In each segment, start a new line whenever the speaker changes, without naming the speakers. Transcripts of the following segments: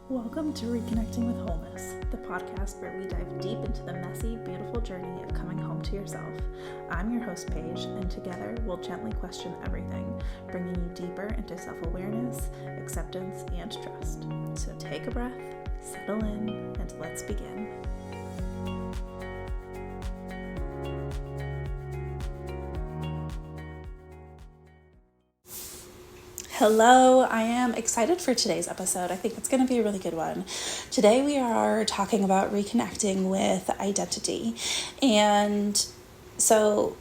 Welcome to Reconnecting with Wholeness, the podcast where we dive deep into the messy, beautiful journey of coming home to yourself. I'm your host, Paige, and together we'll gently question everything, bringing you deeper into self-awareness, acceptance, and trust. So take a breath, settle in, and let's begin. Hello, I am excited for today's episode. I think it's going to be a really good one. Today we are talking about reconnecting with identity. And so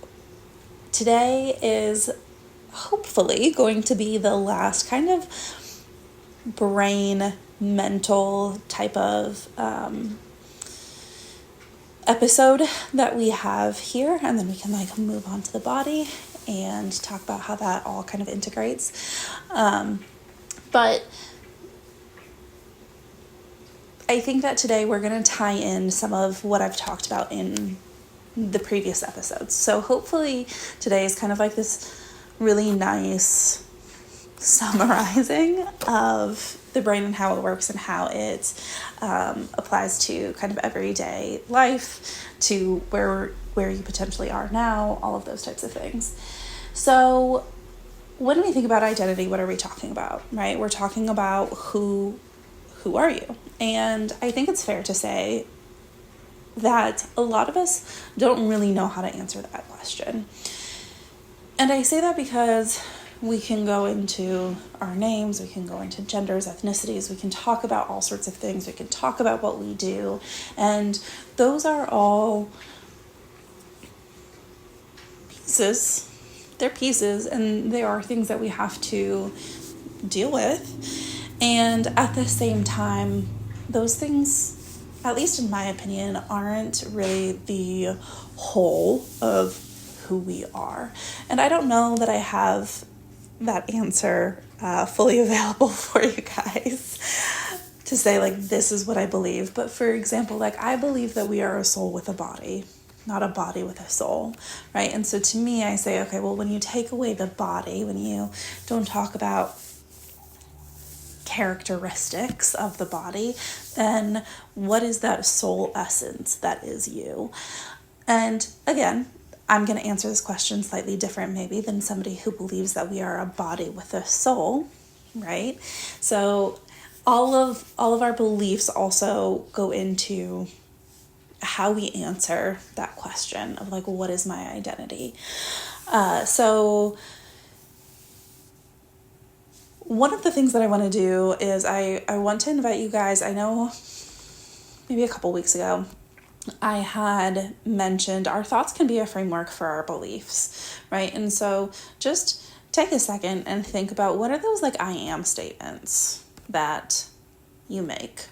today is hopefully going to be the last kind of brain mental type of episode that we have here, and then we can move on to the body and talk about how that all kind of integrates. But I think that today we're going to tie in some of what I've talked about in the previous episodes. So hopefully today is kind of like this really nice summarizing of the brain and how it works and how it applies to kind of everyday life, to where you potentially are now, all of those types of things. So when we think about identity, what are we talking about, right? We're talking about who are you? And I think it's fair to say that a lot of us don't really know how to answer that question. And I say that because we can go into our names, we can go into genders, ethnicities, we can talk about all sorts of things, we can talk about what we do, and those are all pieces. They're pieces, and they are things that we have to deal with. And at the same time, those things, at least in my opinion, aren't really the whole of who we are. And I don't know that I have that answer fully available for you guys to say this is what I believe. But for example, I believe that we are a soul with a body, not a body with a soul, right? And so to me, I say, okay, well, when you take away the body, when you don't talk about characteristics of the body, then what is that soul essence that is you? And again, I'm going to answer this question slightly different maybe than somebody who believes that we are a body with a soul, right? So all of our beliefs also go into how we answer that question of what is my identity? So one of the things that I want to do is I want to invite you guys. I know maybe a couple weeks ago, I had mentioned our thoughts can be a framework for our beliefs, right? And so just take a second and think about what are those I am statements that you make.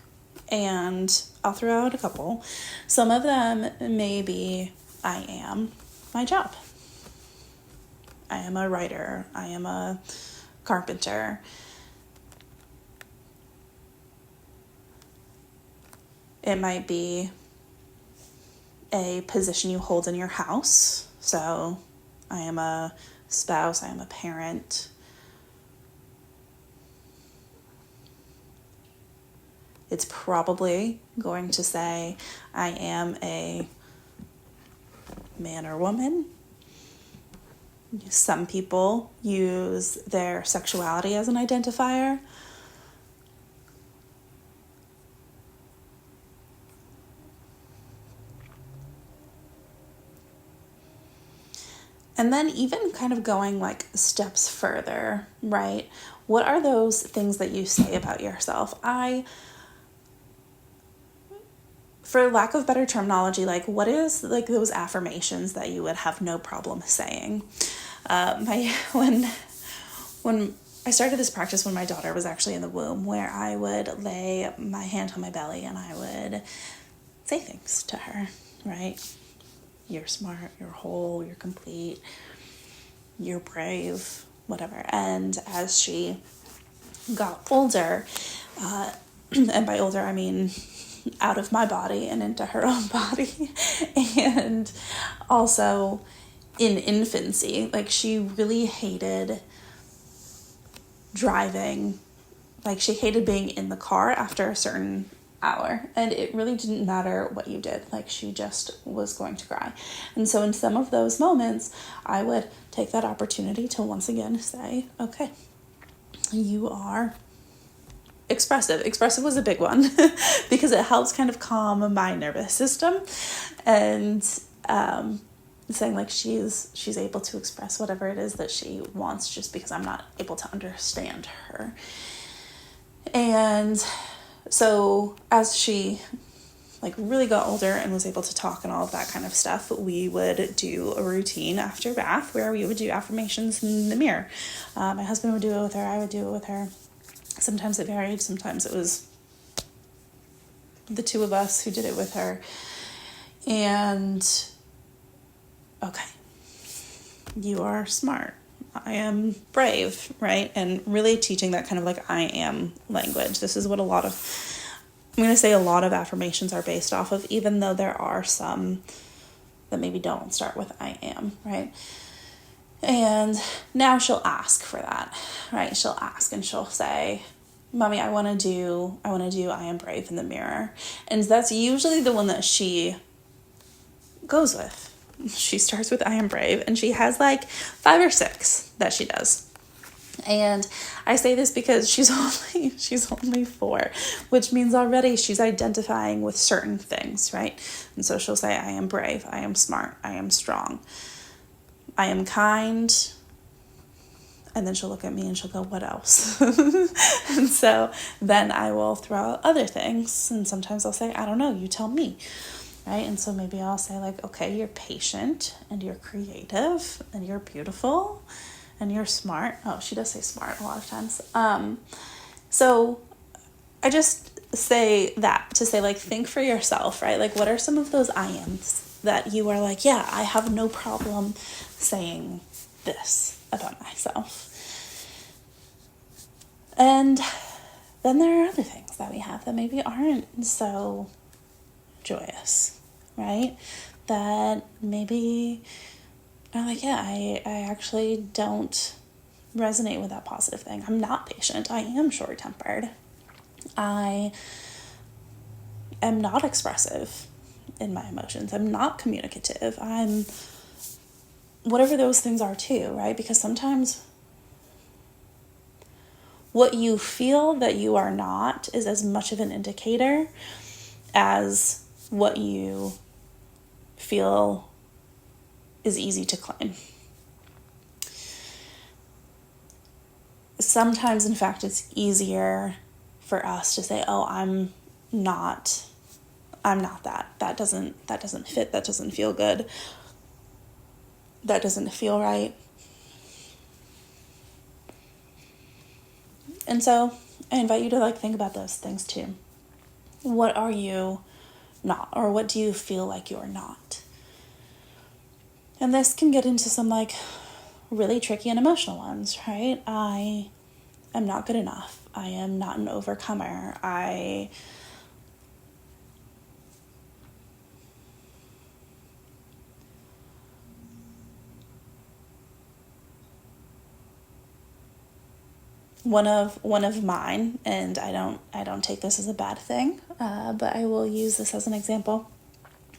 And I'll throw out a couple. Some of them may be, I am my job. I am a writer. I am a carpenter. It might be a position you hold in your house. So I am a spouse, I am a parent. It's probably going to say I am a man or woman. Some people use their sexuality as an identifier. And then even kind of going steps further, right? What are those things that you say about yourself? For lack of better terminology, what is those affirmations that you would have no problem saying? When I started this practice when my daughter was actually in the womb, where I would lay my hand on my belly and I would say things to her, right? You're smart, you're whole, you're complete, you're brave, whatever. And as she got older, and by older I mean out of my body and into her own body, and also in infancy, she really hated driving Like, she hated being in the car after a certain hour, and it really didn't matter what you did. Like, she just was going to cry. And so in some of those moments, I would take that opportunity to once again say, okay, you are expressive. Expressive was a big one because it helps kind of calm my nervous system, and saying like she's able to express whatever it is that she wants, just because I'm not able to understand her. And so as she like really got older and was able to talk and all of that kind of stuff, we would do a routine after bath where we would do affirmations in the mirror. My husband would do it with her. I would do it with her. Sometimes it varied. Sometimes it was the two of us who did it with her. And okay, you are smart. I am brave, right? And really teaching that kind of like I am language. This is what I'm going to say a lot of affirmations are based off of, even though there are some that maybe don't start with I am, right? And now she'll ask for that, right? She'll ask and she'll say, Mommy, I want to do I am brave in the mirror. And that's usually the one that she goes with. She starts with I am brave, and she has like 5 or 6 that she does. And I say this because she's only 4, which means already she's identifying with certain things, right? And so she'll say, I am brave, I am smart, I am strong, I am kind. And then she'll look at me and she'll go, what else? And so then I will throw out other things. And sometimes I'll say, I don't know, you tell me. Right? And so maybe I'll say like, okay, you're patient and you're creative and you're beautiful and you're smart. Oh, she does say smart a lot of times. So I just say that to say like, think for yourself, right? Like, what are some of those I ams that you are like, yeah, I have no problem saying this about myself. And then there are other things that we have that maybe aren't so joyous, right? That maybe I'm like, yeah, I actually don't resonate with that positive thing. I'm not patient. I am short-tempered. I am not expressive in my emotions. I'm not communicative. I'm whatever those things are too, right? Because sometimes what you feel that you are not is as much of an indicator as what you feel is easy to claim. Sometimes, in fact, it's easier for us to say, oh, I'm not that. That doesn't fit. That doesn't feel good. That doesn't feel right. And so I invite you to like think about those things too. What are you not, or what do you feel like you're not? And this can get into some like really tricky and emotional ones, right? I am not good enough. I am not an overcomer. One of mine, and I don't take this as a bad thing, but I will use this as an example.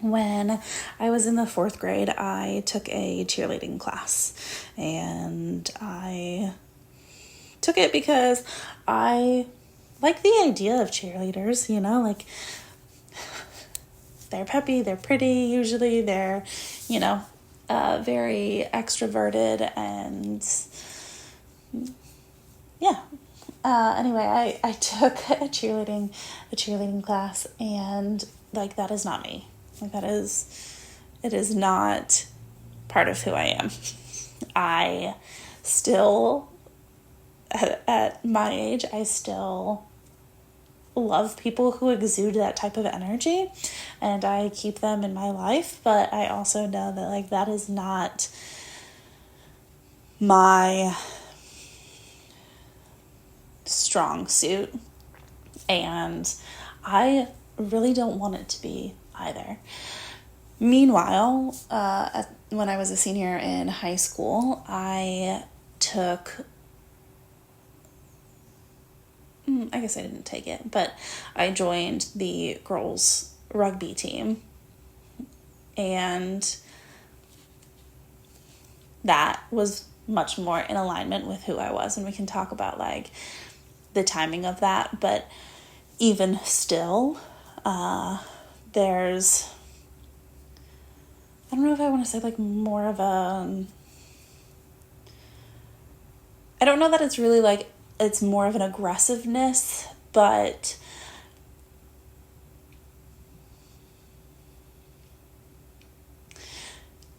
When I was in the 4th grade, I took a cheerleading class, and I took it because I like the idea of cheerleaders, you know, like they're peppy, they're pretty, usually they're, you know, very extroverted, and yeah. Anyway, I took a cheerleading class, and like that is not me. Like it is not part of who I am. I still, at my age, I still love people who exude that type of energy, and I keep them in my life, but I also know that like that is not my strong suit, and I really don't want it to be either. Meanwhile, when I was a senior in high school, I took I guess I didn't take it, but I joined the girls rugby team, and that was much more in alignment with who I was, and we can talk about like the timing of that, but even still, there's, I don't know if I want to say like more of a, I don't know that it's really like, it's more of an aggressiveness, but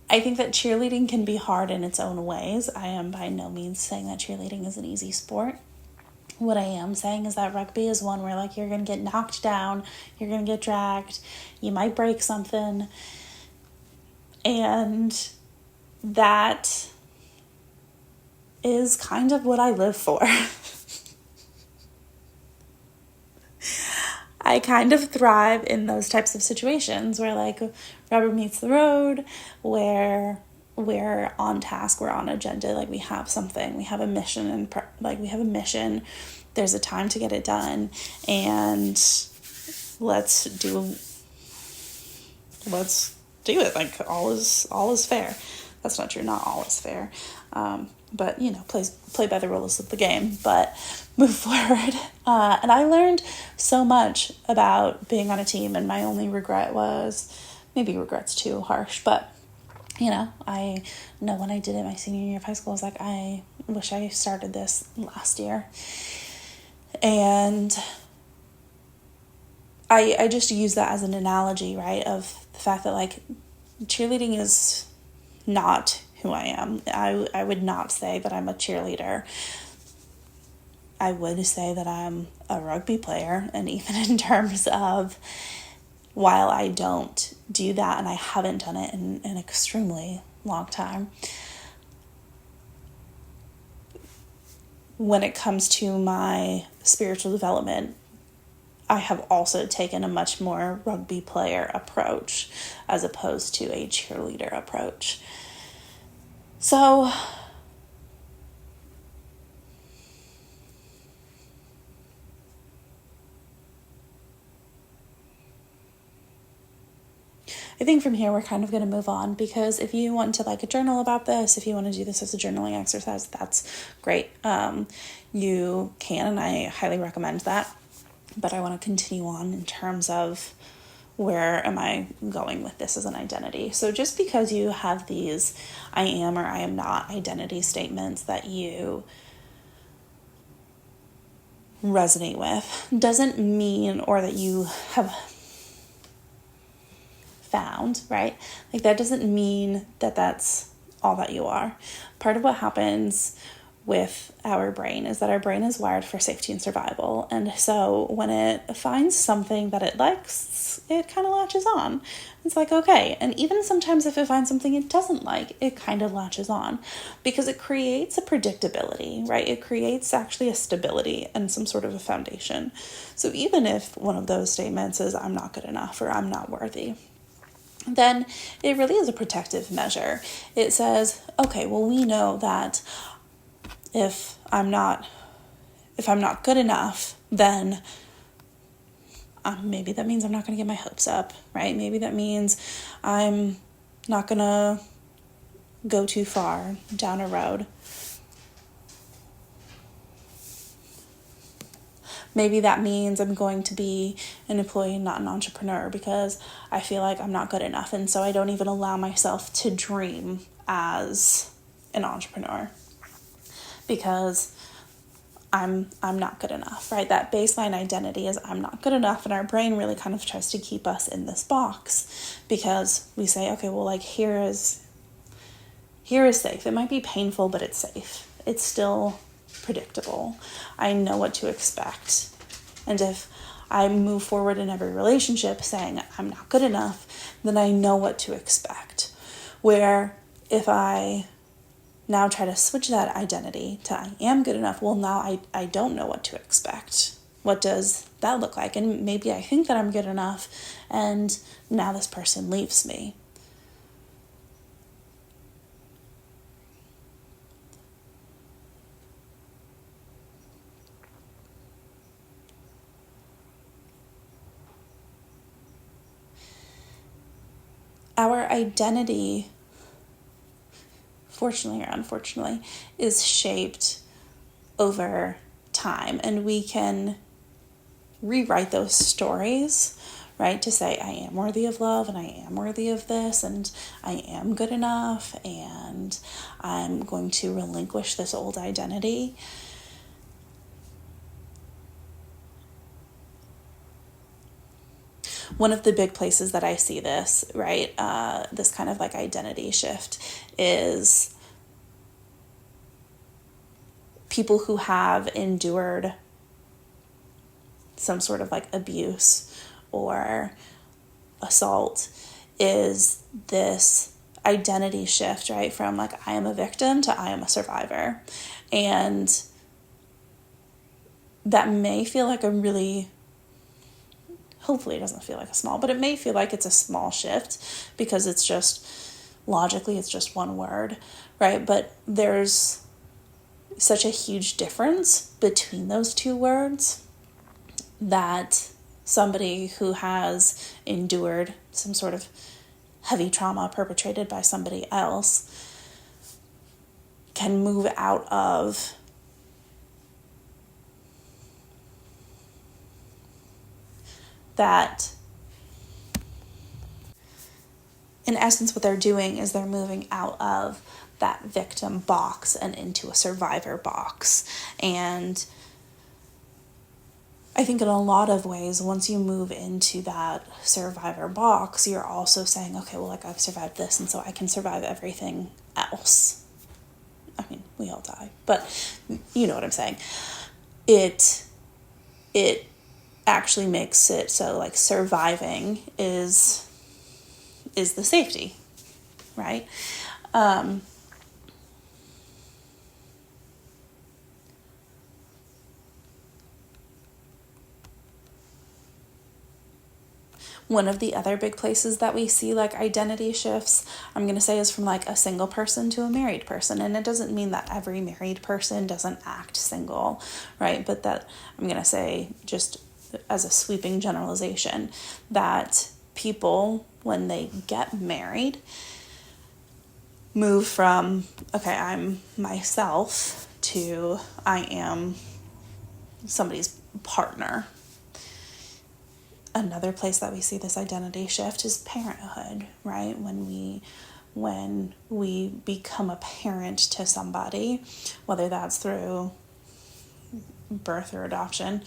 I think that cheerleading can be hard in its own ways. I am by no means saying that cheerleading is an easy sport. What I am saying is that rugby is one where like you're going to get knocked down, you're going to get dragged, you might break something, and that is kind of what I live for. I kind of thrive in those types of situations where like rubber meets the road, where we're on task, we're on agenda, like we have something, we have a mission, and we have a mission, there's a time to get it done, and let's do it. Like all is fair. That's not true. Not all is fair. But play by the rules of the game, but move forward. And I learned so much about being on a team, and my only regret was, maybe regret's too harsh, but I know when I did it my senior year of high school, I was like, I wish I started this last year. And I just use that as an analogy, right, of the fact that like cheerleading is not who I am. I would not say that I'm a cheerleader. I would say that I'm a rugby player, and even in terms of, while I don't do that, and I haven't done it in an extremely long time, when it comes to my spiritual development, I have also taken a much more rugby player approach as opposed to a cheerleader approach. So I think from here we're kind of going to move on, because if you want to like a journal about this, if you want to do this as a journaling exercise, that's great. You can, and I highly recommend that. But I want to continue on in terms of where am I going with this as an identity. So just because you have these I am or I am not identity statements that you resonate with doesn't mean, or that you have found, right? Like that doesn't mean that that's all that you are. Part of what happens with our brain is that our brain is wired for safety and survival. And so when it finds something that it likes, it kind of latches on. It's like, okay. And even sometimes if it finds something it doesn't like, it kind of latches on, because it creates a predictability, right? It creates actually a stability and some sort of a foundation. So even if one of those statements is I'm not good enough or I'm not worthy, then it really is a protective measure. It says, okay, well, we know that if I'm not good enough, then maybe that means I'm not going to get my hopes up, right? Maybe that means I'm not going to go too far down a road. Maybe that means I'm going to be an employee, not an entrepreneur, because I feel like I'm not good enough. And so I don't even allow myself to dream as an entrepreneur because I'm not good enough, right? That baseline identity is I'm not good enough. And our brain really kind of tries to keep us in this box because we say, okay, well, like here is safe. It might be painful, but it's safe. It's still predictable. I know what to expect. And if I move forward in every relationship saying I'm not good enough, then I know what to expect. Where if I now try to switch that identity to I am good enough, well, now I don't know what to expect. What does that look like? And maybe I think that I'm good enough, and now this person leaves me. our identity, fortunately or unfortunately, is shaped over time, and we can rewrite those stories, right? To say, I am worthy of love, and I am worthy of this, and I am good enough, and I'm going to relinquish this old identity. One of the big places that I see this, right, this kind of like identity shift is people who have endured some sort of like abuse or assault, is this identity shift, right? From like, I am a victim to I am a survivor. And that may feel like a really, hopefully it doesn't feel like a small, but it may feel like it's a small shift because it's just, logically, it's just one word, right? But there's such a huge difference between those two words that somebody who has endured some sort of heavy trauma perpetrated by somebody else can move out of that. In essence, what they're doing is they're moving out of that victim box and into a survivor box. And I think in a lot of ways, once you move into that survivor box, you're also saying, okay, well, like, I've survived this, and so I can survive everything else. I mean, we all die, but you know what I'm saying. It actually makes it so like surviving is the safety, right? One of the other big places that we see like identity shifts, I'm going to say, is from like a single person to a married person. And it doesn't mean that every married person doesn't act single, right? But that, I'm going to say, just as a sweeping generalization, that people, when they get married, move from, okay, I'm myself, to I am somebody's partner. Another place that we see this identity shift is parenthood, right? When we become a parent to somebody, whether that's through birth or adoption,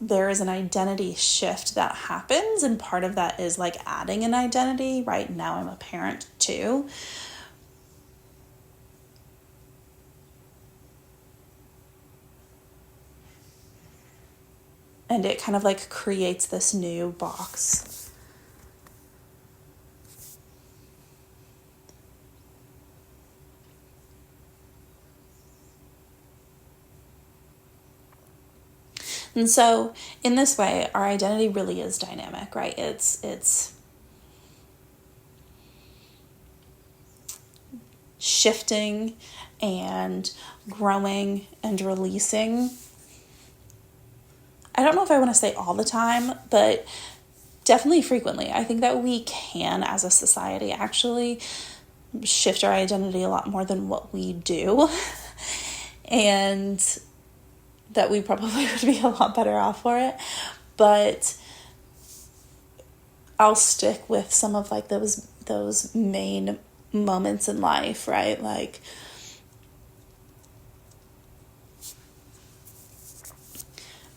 there is an identity shift that happens, and part of that is like adding an identity, right? Now I'm a parent too. And it kind of like creates this new box. And so in this way, our identity really is dynamic, right? It's shifting and growing and releasing. I don't know if I want to say all the time, but definitely frequently. I think that we can, as a society, actually shift our identity a lot more than what we do. And that we probably would be a lot better off for it. But I'll stick with some of like those main moments in life, right? Like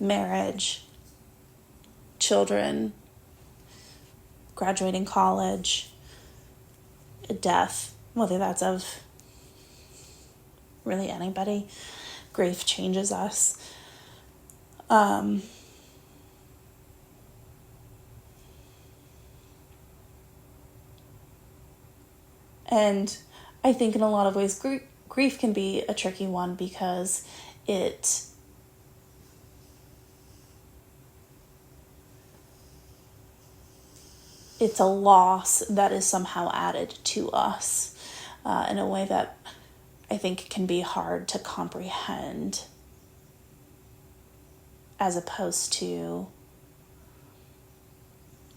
marriage, children, graduating college, death, whether that's of really anybody. Grief changes us. And I think in a lot of ways, grief can be a tricky one because it's a loss that is somehow added to us in a way that I think can be hard to comprehend, as opposed to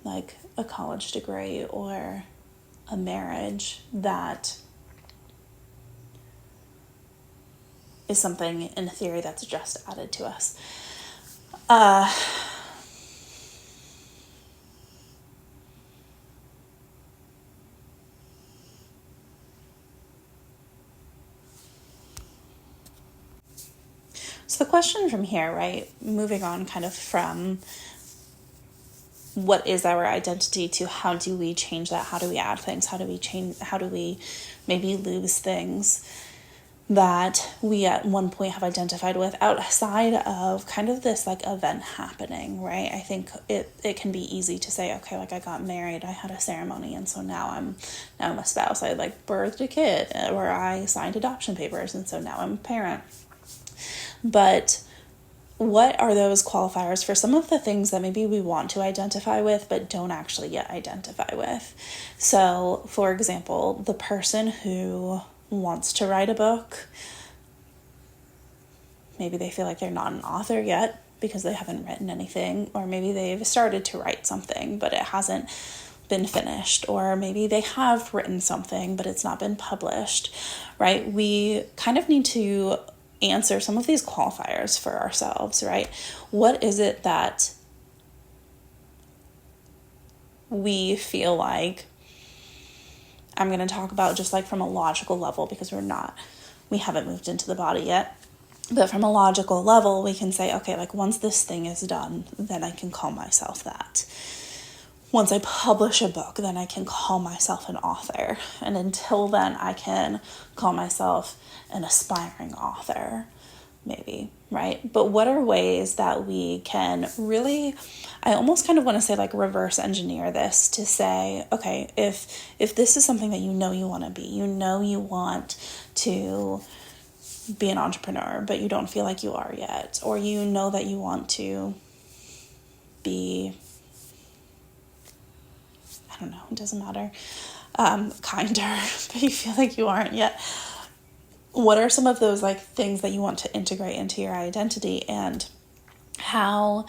like a college degree or a marriage that is something in theory that's just added to us. So the question from here, right, moving on kind of from what is our identity to how do we change that? How do we add things? How do we maybe lose things that we at one point have identified with outside of kind of this like event happening, right? I think it can be easy to say, okay, like I got married, I had a ceremony, and so now I'm a spouse. I like birthed a kid, or I signed adoption papers, and so now I'm a parent. But what are those qualifiers for some of the things that maybe we want to identify with but don't actually yet identify with? So, for example, the person who wants to write a book, maybe they feel like they're not an author yet because they haven't written anything, or maybe they've started to write something but it hasn't been finished, or maybe they have written something but it's not been published, right? We kind of need to answer some of these qualifiers for ourselves, right? What is it that we feel like, I'm going to talk about just like from a logical level because we haven't moved into the body yet, but from a logical level, we can say, okay, like once this thing is done, then I can call myself that. Once I publish a book, then I can call myself an author. And until then, I can call myself an aspiring author, maybe, right? But what are ways that we can really, I almost kind of want to say like reverse engineer this to say, okay, if this is something that you want to be, you want to be an entrepreneur, but you don't feel like you are yet, or you know that you want to be, I don't know, it doesn't matter, kinder, but you feel like you aren't yet. What are some of those like things that you want to integrate into your identity, and how,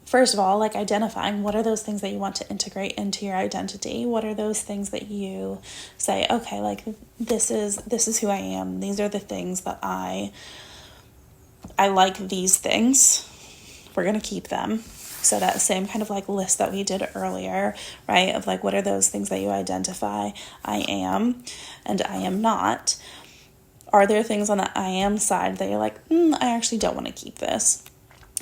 first of all, like identifying what are those things that you want to integrate into your identity? What are those things that you say, okay, like this is who I am. These are the things that I like these things. We're going to keep them. So that same kind of like list that we did earlier, right? Of like, what are those things that you identify I am and I am not? Are there things on the I am side that you're like, I actually don't want to keep this.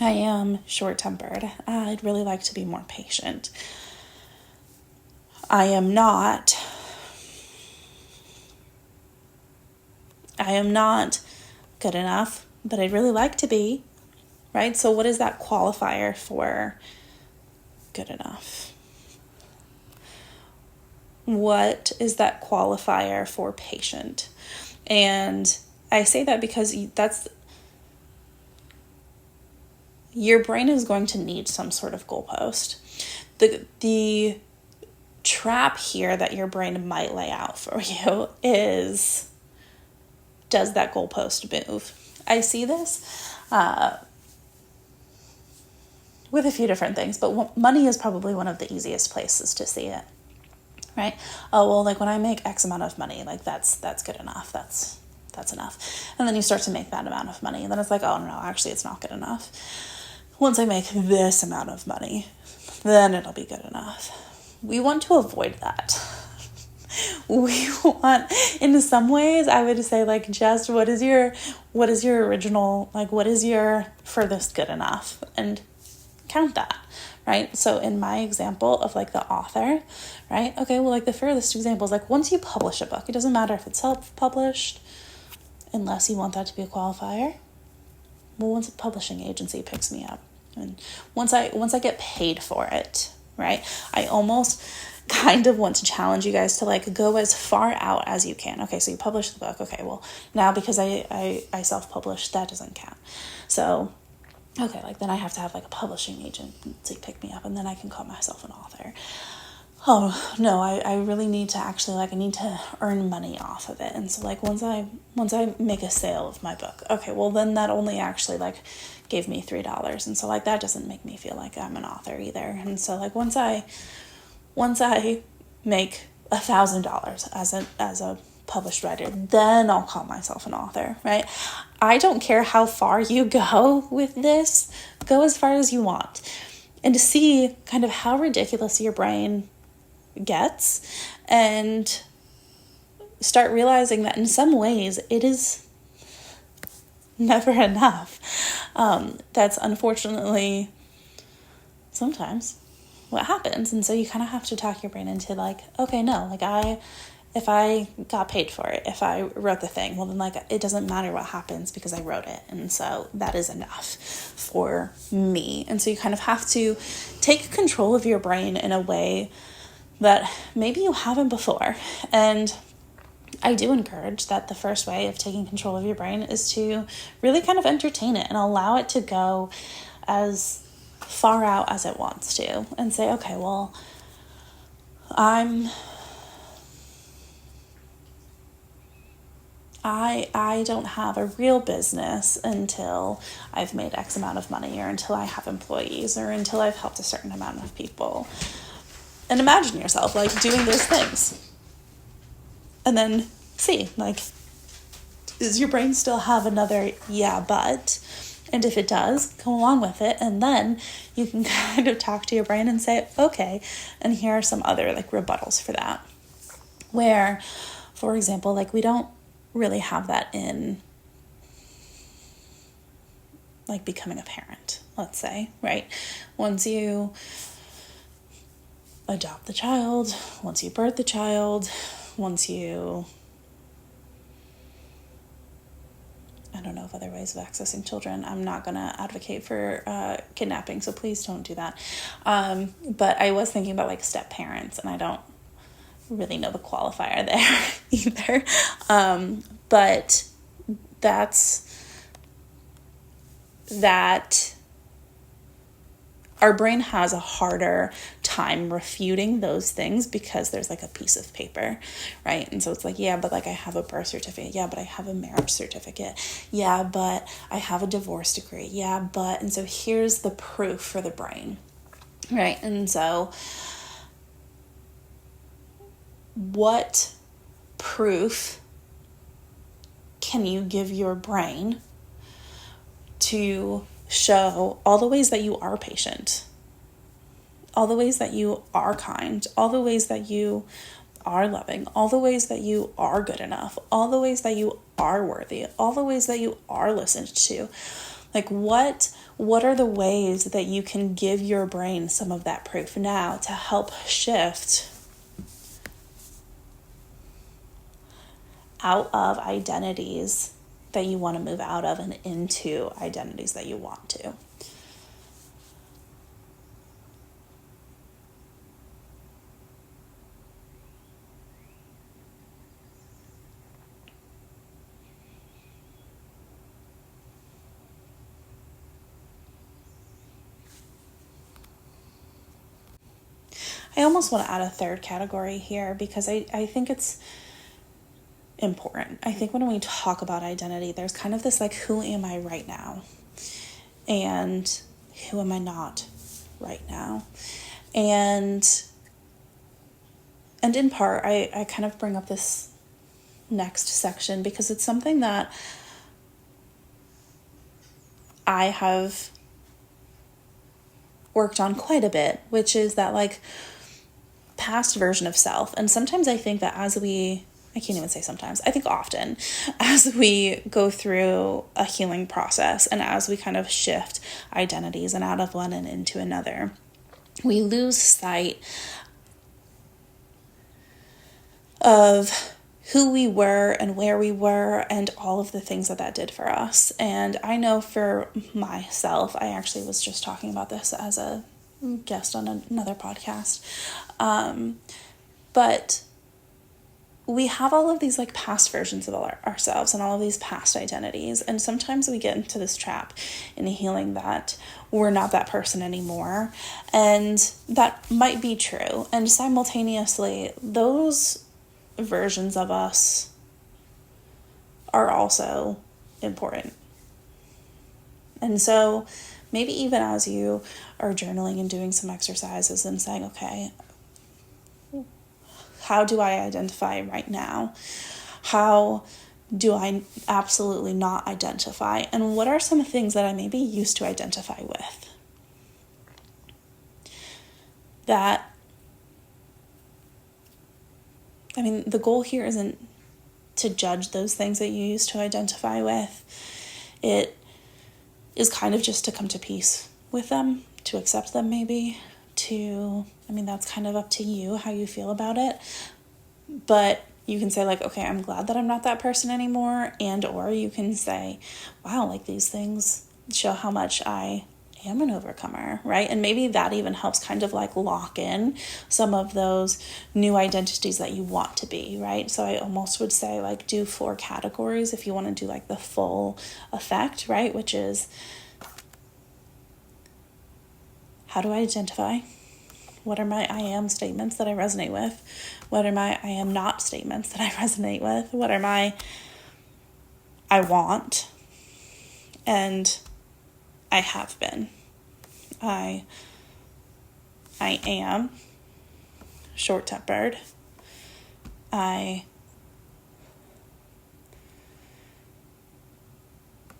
I am short-tempered. I'd really like to be more patient. I am not good enough, but I'd really like to be. Right? So what is that qualifier for good enough? What is that qualifier for patient? And I say that because your brain is going to need some sort of goalpost. The trap here that your brain might lay out for you is, does that goalpost move? I see this with a few different things, but money is probably one of the easiest places to see it, right? Oh, well, like when I make X amount of money, like that's good enough. That's enough. And then you start to make that amount of money, and then it's like, oh no, actually it's not good enough. Once I make this amount of money, then it'll be good enough. We want to avoid that. We want, in some ways, I would say like just what is your original, like what is your furthest good enough, and count that, right? So in my example of like the author, right? Okay, well, like the furthest example is like once you publish a book, it doesn't matter if it's self-published, unless you want that to be a qualifier. Well, once a publishing agency picks me up, and once I get paid for it, right? I almost kind of want to challenge you guys to like go as far out as you can. Okay, so you publish the book. Okay, well, now because I self-published, that doesn't count. So, okay, like then I have to have like a publishing agency pick me up, and then I can call myself an author. oh no, I really need to actually, like, I need to earn money off of it. And so, like, once I make a sale of my book, okay, well then that only actually, like, gave me $3. And so, like, that doesn't make me feel like I'm an author either. And so, like, once I make $1,000 as a published writer, then I'll call myself an author, right? I don't care how far you go with this. Go as far as you want. And to see kind of how ridiculous your brain gets, and start realizing that in some ways it is never enough. That's unfortunately sometimes what happens. And so you kind of have to talk your brain into, like, okay, no, like, if I got paid for it, if I wrote the thing, well then, like, it doesn't matter what happens because I wrote it. And so that is enough for me. And so you kind of have to take control of your brain in a way that maybe you haven't before. And I do encourage that the first way of taking control of your brain is to really kind of entertain it and allow it to go as far out as it wants to, and say, okay, well, I don't have a real business until I've made X amount of money, or until I have employees, or until I've helped a certain amount of people. And imagine yourself, like, doing those things. And then see, like, does your brain still have another yeah, but? And if it does, go along with it. And then you can kind of talk to your brain and say, okay, and here are some other, like, rebuttals for that. Where, for example, like, we don't really have that in, like, becoming a parent, let's say, right? Once you adopt the child, once you birth the child, once you, I don't know of other ways of accessing children. I'm not going to advocate for kidnapping, so please don't do that. But I was thinking about, like, step parents, and I don't really know the qualifier there either. But that our brain has a harder time refuting those things because there's, like, a piece of paper, right? And so it's like, yeah, but, like, I have a birth certificate. Yeah, but I have a marriage certificate. Yeah, but I have a divorce decree. Yeah, but, and so here's the proof for the brain, right? And so what proof can you give your brain to show all the ways that you are patient, all the ways that you are kind, all the ways that you are loving, all the ways that you are good enough, all the ways that you are worthy, all the ways that you are listened to? Like, what are the ways that you can give your brain some of that proof now to help shift out of identities that you want to move out of and into identities that you want to? I almost want to add a third category here because I think it's important. I think when we talk about identity, there's kind of this, like, who am I right now? And who am I not right now? And in part, I kind of bring up this next section because it's something that I have worked on quite a bit, which is that, like, past version of self. And sometimes I think that I can't even say sometimes, I think often, as we go through a healing process and as we kind of shift identities and out of one and into another, we lose sight of who we were and where we were and all of the things that did for us. And I know for myself, I actually was just talking about this as a guest on another podcast, but we have all of these like past versions of ourselves and all of these past identities. And sometimes we get into this trap in healing that we're not that person anymore. And that might be true. And simultaneously, those versions of us are also important. And so maybe even as you are journaling and doing some exercises and saying, okay, how do I identify right now? How do I absolutely not identify? And what are some things that I maybe used to identify with? That, I mean, the goal here isn't to judge those things that you used to identify with. It is kind of just to come to peace with them, to accept them maybe, that's kind of up to you how you feel about it. But you can say like, okay, I'm glad that I'm not that person anymore. And, or you can say, wow, like these things show how much I am an overcomer, right? And maybe that even helps kind of like lock in some of those new identities that you want to be, right? So I almost would say like do 4 categories if you want to do like the full effect, right? Which is, how do I identify? What are my I am statements that I resonate with? What are my I am not statements that I resonate with? What are my I want? And I have been. I am short-tempered. I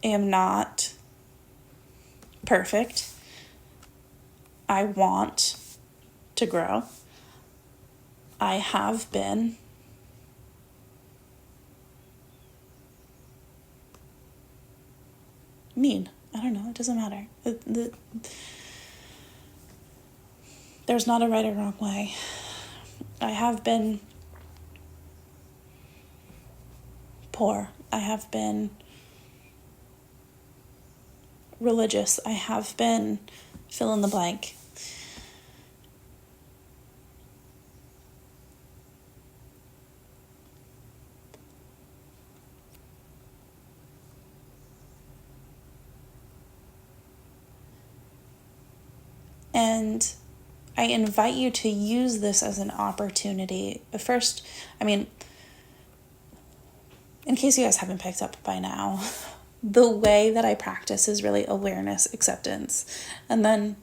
am not perfect. I want to grow. I have been mean. I don't know. It doesn't matter. There's not a right or wrong way. I have been poor. I have been religious. I have been fill in the blank. And I invite you to use this as an opportunity. First, in case you guys haven't picked up by now, the way that I practice is really awareness, acceptance, and then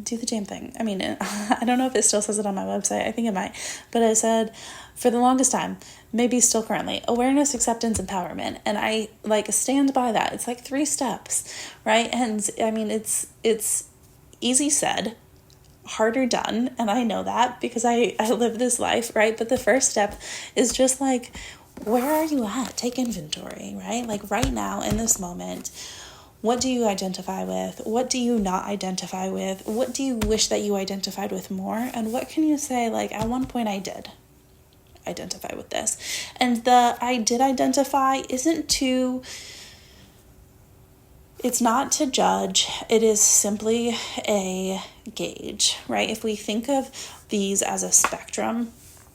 do the damn thing. I don't know if it still says it on my website. I think it might. But I said, for the longest time, maybe still currently, awareness, acceptance, empowerment. And I stand by that. It's 3 steps, right? And it's easy said, harder done. And I know that because I live this life, right? But the first step is just where are you at? Take inventory, right? Right now in this moment, what do you identify with? What do you not identify with? What do you wish that you identified with more? And what can you say, at one point I did identify with this. And the I did identify it's not to judge. It is simply a gauge, right? If we think of these as a spectrum,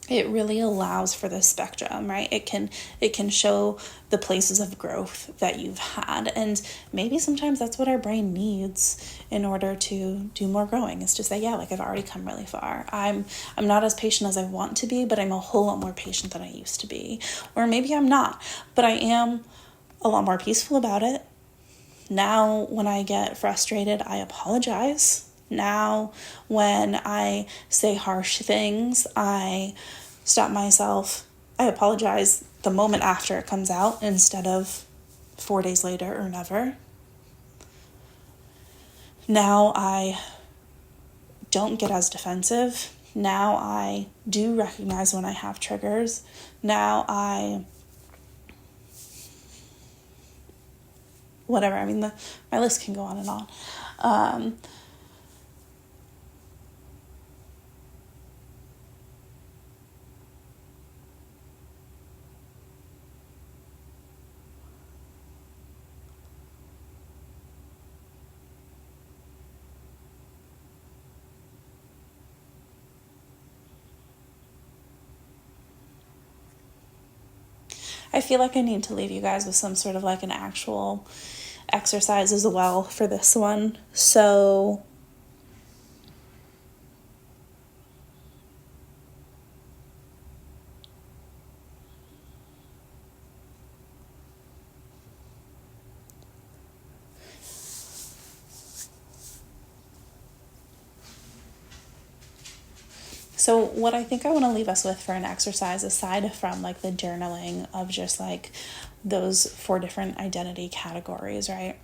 it really allows for the spectrum, right? It can show the places of growth that you've had. And maybe sometimes that's what our brain needs in order to do more growing, is to say, yeah, I've already come really far. I'm not as patient as I want to be, but I'm a whole lot more patient than I used to be. Or maybe I'm not, but I am a lot more peaceful about it. Now, when I get frustrated, I apologize. Now, when I say harsh things, I stop myself. I apologize the moment after it comes out instead of 4 days later or never. Now I don't get as defensive. Now I do recognize when I have triggers. Now whatever. My list can go on and on. I feel like I need to leave you guys with some sort of like an actual exercise as well for this one. So So what I think I want to leave us with for an exercise, aside from like the journaling of just like those 4 different identity categories, right?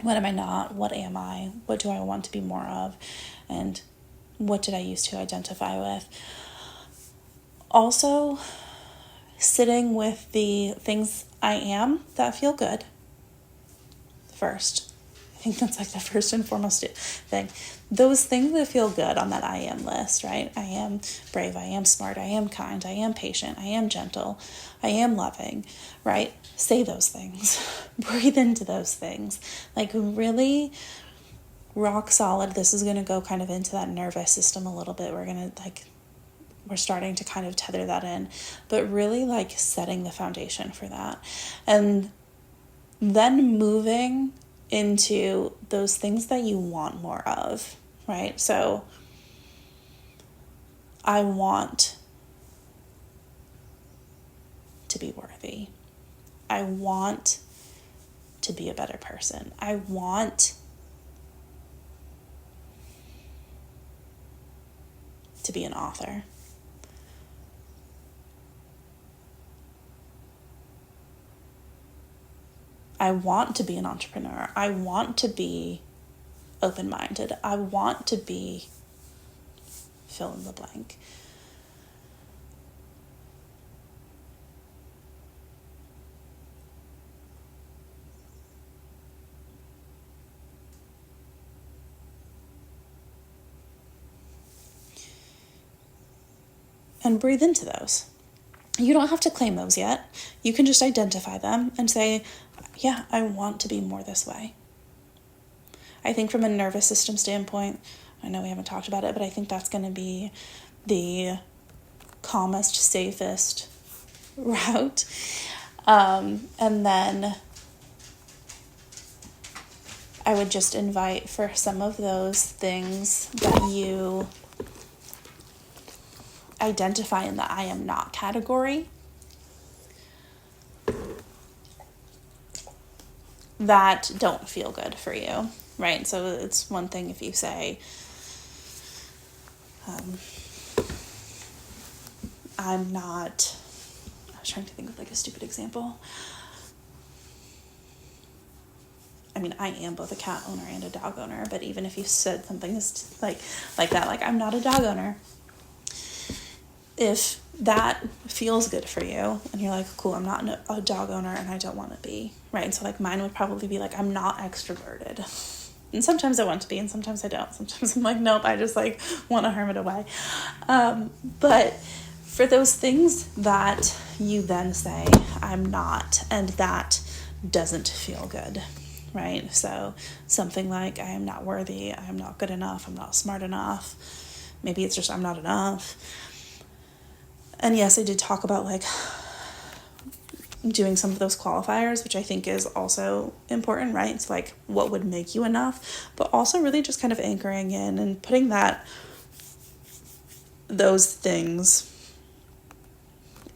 What am I not? What am I? What do I want to be more of? And what did I used to identify with? Also, sitting with the things I am that feel good first. I think that's like the first and foremost thing. Those things that feel good on that I am list, right? I am brave, I am smart, I am kind, I am patient, I am gentle, I am loving, right? Say those things. Breathe into those things. Like really rock solid. This is going to go kind of into that nervous system a little bit. We're starting to kind of tether that in, but really like setting the foundation for that. And then moving into those things that you want more of, right? So I want to be worthy. I want to be a better person. I want to be an author. I want to be an entrepreneur. I want to be open-minded. I want to be fill in the blank. And breathe into those. You don't have to claim those yet. You can just identify them and say, yeah, I want to be more this way. I think from a nervous system standpoint, I know we haven't talked about it, but I think that's going to be the calmest, safest route. And then I would just invite for some of those things that you identify in the I am not category that don't feel good for you, right? So it's one thing if you say, I'm not, I was trying to think of like a stupid example. I mean, I am both a cat owner and a dog owner, but even if you said something like that, like I'm not a dog owner, if that feels good for you and you're like, cool, I'm not a dog owner and I don't want to be, right? And so like mine would probably be like, I'm not extroverted. And sometimes I want to be and sometimes I don't. Sometimes I'm like, nope, I just like want to harm it away. But for those things that you then say, I'm not, and that doesn't feel good, right? So something like, I am not worthy, I am not good enough, I'm not smart enough. Maybe it's just I'm not enough. And yes, I did talk about like doing some of those qualifiers, which I think is also important, right? It's like what would make you enough, but also really just kind of anchoring in and putting those things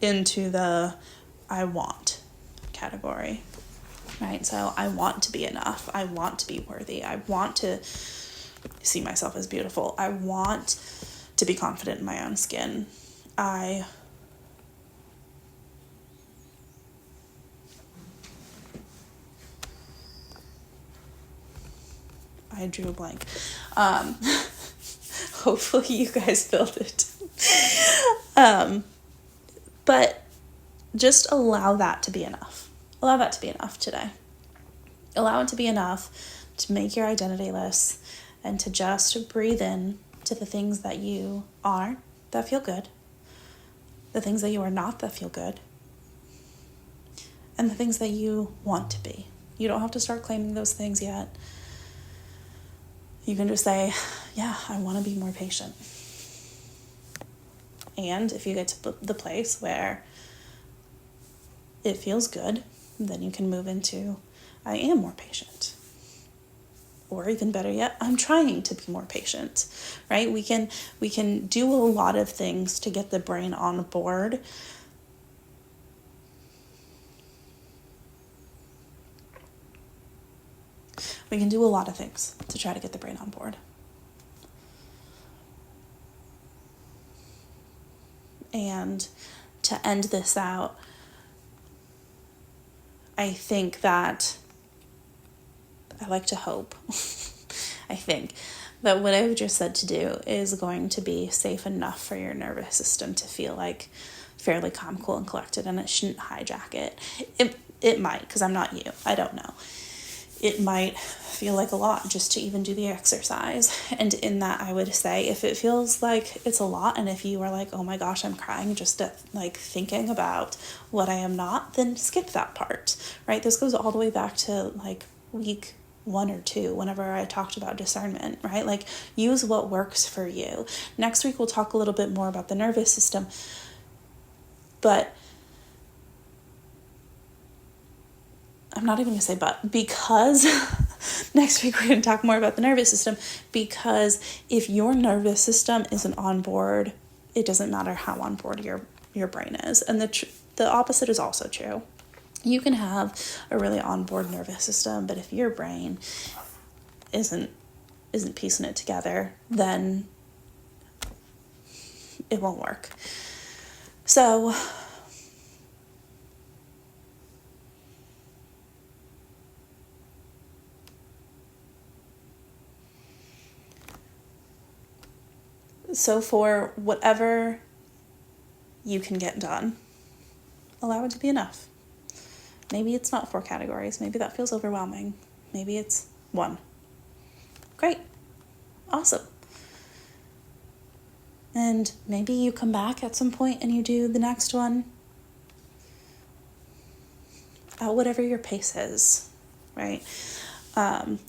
into the I want category, right? So I want to be enough. I want to be worthy. I want to see myself as beautiful. I want to be confident in my own skin. I drew a blank. Hopefully you guys filled it. But just allow that to be enough. Allow that to be enough today. Allow it to be enough to make your identity list and to just breathe in to the things that you are that feel good, the things that you are not that feel good, and the things that you want to be. You don't have to start claiming those things yet. You can just say, yeah, I want to be more patient. And if you get to the place where it feels good, then you can move into, I am more patient. Or even better yet, I'm trying to be more patient, right? We can do a lot of things to get the brain on board. We can do a lot of things to try to get the brain on board. And to end this out, I think that I like to hope, I think that what I've just said to do is going to be safe enough for your nervous system to feel like fairly calm, cool, and collected, and it shouldn't hijack it. It might, because I'm not you. I don't know. It might feel like a lot just to even do the exercise. And in that, I would say, if it feels like it's a lot, and if you are like, oh my gosh, I'm crying just at like thinking about what I am not, then skip that part, right? This goes all the way back to like week 1 or 2, whenever I talked about discernment, right? Like, use what works for you. Next week, we'll talk a little bit more about the nervous system, but I'm not even going to say but, because next week we're going to talk more about the nervous system, because if your nervous system isn't on board, it doesn't matter how on board your brain is. And the opposite is also true. You can have a really on-board nervous system, but if your brain isn't piecing it together, then it won't work. So for whatever you can get done, allow it to be enough. Maybe it's not 4 categories. Maybe that feels overwhelming. Maybe it's 1. Great. Awesome. And maybe you come back at some point and you do the next one at whatever your pace is, right?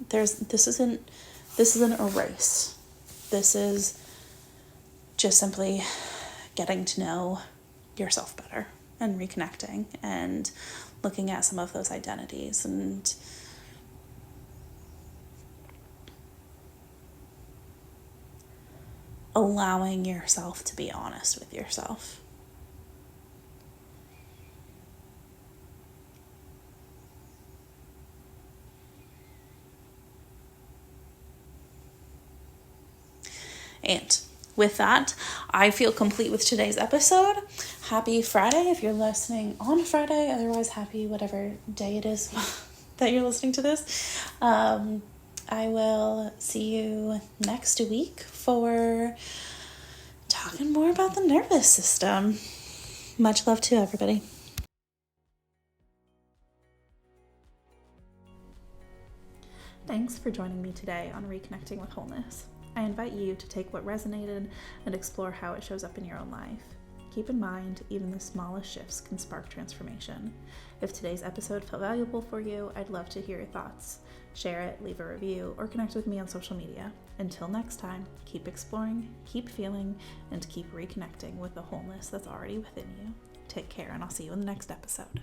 This isn't a race. This is just simply getting to know yourself better and reconnecting and looking at some of those identities and allowing yourself to be honest with yourself. And with that, I feel complete with today's episode. Happy Friday if you're listening on Friday. Otherwise, happy whatever day it is that you're listening to this. I will see you next week for talking more about the nervous system. Much love to everybody. Thanks for joining me today on Reconnecting with Wholeness. I invite you to take what resonated and explore how it shows up in your own life. Keep in mind, even the smallest shifts can spark transformation. If today's episode felt valuable for you, I'd love to hear your thoughts. Share it, leave a review, or connect with me on social media. Until next time, keep exploring, keep feeling, and keep reconnecting with the wholeness that's already within you. Take care, and I'll see you in the next episode.